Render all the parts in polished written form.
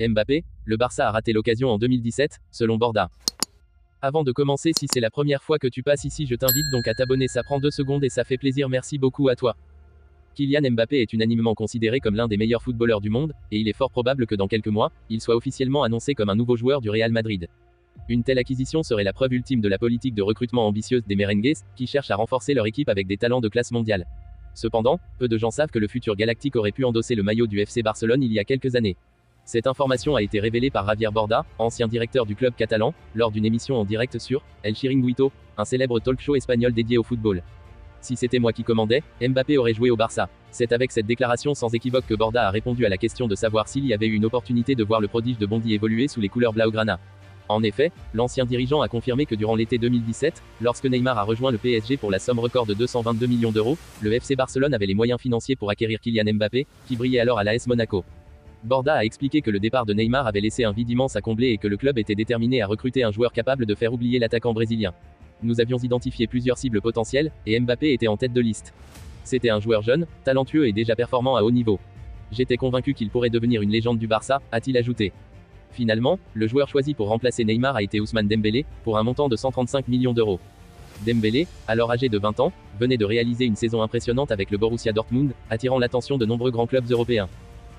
Mbappé, le Barça a raté l'occasion en 2017, selon Borda. Avant de commencer, si c'est la première fois que tu passes ici, je t'invite donc à t'abonner, ça prend 2 secondes et ça fait plaisir, merci beaucoup à toi. Kylian Mbappé est unanimement considéré comme l'un des meilleurs footballeurs du monde, et il est fort probable que dans quelques mois, il soit officiellement annoncé comme un nouveau joueur du Real Madrid. Une telle acquisition serait la preuve ultime de la politique de recrutement ambitieuse des merengues, qui cherchent à renforcer leur équipe avec des talents de classe mondiale. Cependant, peu de gens savent que le futur Galactique aurait pu endosser le maillot du FC Barcelone il y a quelques années. Cette information a été révélée par Javier Borda, ancien directeur du club catalan, lors d'une émission en direct sur El Chiringuito, un célèbre talk show espagnol dédié au football. Si c'était moi qui commandais, Mbappé aurait joué au Barça. C'est avec cette déclaration sans équivoque que Borda a répondu à la question de savoir s'il y avait eu une opportunité de voir le prodige de Bondy évoluer sous les couleurs blaugrana. En effet, l'ancien dirigeant a confirmé que durant l'été 2017, lorsque Neymar a rejoint le PSG pour la somme record de 222 millions d'euros, le FC Barcelone avait les moyens financiers pour acquérir Kylian Mbappé, qui brillait alors à l'AS Monaco. Borda a expliqué que le départ de Neymar avait laissé un vide immense à combler et que le club était déterminé à recruter un joueur capable de faire oublier l'attaquant brésilien. Nous avions identifié plusieurs cibles potentielles, et Mbappé était en tête de liste. C'était un joueur jeune, talentueux et déjà performant à haut niveau. J'étais convaincu qu'il pourrait devenir une légende du Barça, a-t-il ajouté. Finalement, le joueur choisi pour remplacer Neymar a été Ousmane Dembélé, pour un montant de 135 millions d'euros. Dembélé, alors âgé de 20 ans, venait de réaliser une saison impressionnante avec le Borussia Dortmund, attirant l'attention de nombreux grands clubs européens.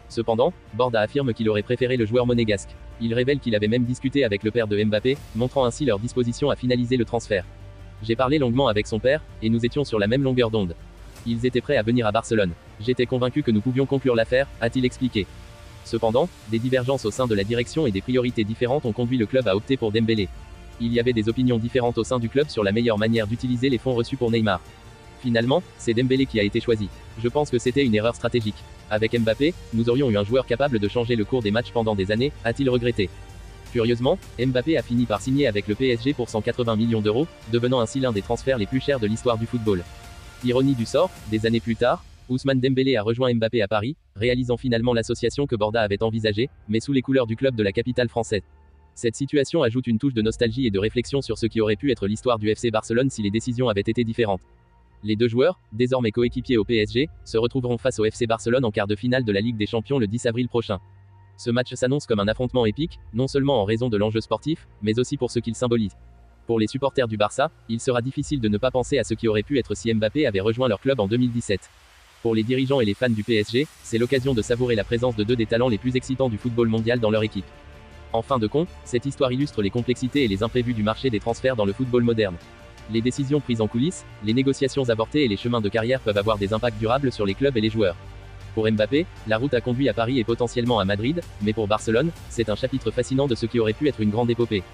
Cependant, Borda affirme qu'il aurait préféré le joueur monégasque. Il révèle qu'il avait même discuté avec le père de Mbappé, montrant ainsi leur disposition à finaliser le transfert. J'ai parlé longuement avec son père, et nous étions sur la même longueur d'onde. Ils étaient prêts à venir à Barcelone. J'étais convaincu que nous pouvions conclure l'affaire, a-t-il expliqué. Cependant, des divergences au sein de la direction et des priorités différentes ont conduit le club à opter pour Dembélé. Il y avait des opinions différentes au sein du club sur la meilleure manière d'utiliser les fonds reçus pour Neymar. Finalement, c'est Dembélé qui a été choisi. Je pense que c'était une erreur stratégique. Avec Mbappé, nous aurions eu un joueur capable de changer le cours des matchs pendant des années, a-t-il regretté. Curieusement, Mbappé a fini par signer avec le PSG pour 180 millions d'euros, devenant ainsi l'un des transferts les plus chers de l'histoire du football. Ironie du sort, des années plus tard, Ousmane Dembélé a rejoint Mbappé à Paris, réalisant finalement l'association que Borda avait envisagée, mais sous les couleurs du club de la capitale française. Cette situation ajoute une touche de nostalgie et de réflexion sur ce qui aurait pu être l'histoire du FC Barcelone si les décisions avaient été différentes. Les deux joueurs, désormais coéquipiers au PSG, se retrouveront face au FC Barcelone en quart de finale de la Ligue des Champions le 10 avril prochain. Ce match s'annonce comme un affrontement épique, non seulement en raison de l'enjeu sportif, mais aussi pour ce qu'il symbolise. Pour les supporters du Barça, il sera difficile de ne pas penser à ce qui aurait pu être si Mbappé avait rejoint leur club en 2017. Pour les dirigeants et les fans du PSG, c'est l'occasion de savourer la présence de deux des talents les plus excitants du football mondial dans leur équipe. En fin de compte, cette histoire illustre les complexités et les imprévus du marché des transferts dans le football moderne. Les décisions prises en coulisses, les négociations avortées et les chemins de carrière peuvent avoir des impacts durables sur les clubs et les joueurs. Pour Mbappé, la route a conduit à Paris et potentiellement à Madrid, mais pour Barcelone, c'est un chapitre fascinant de ce qui aurait pu être une grande épopée.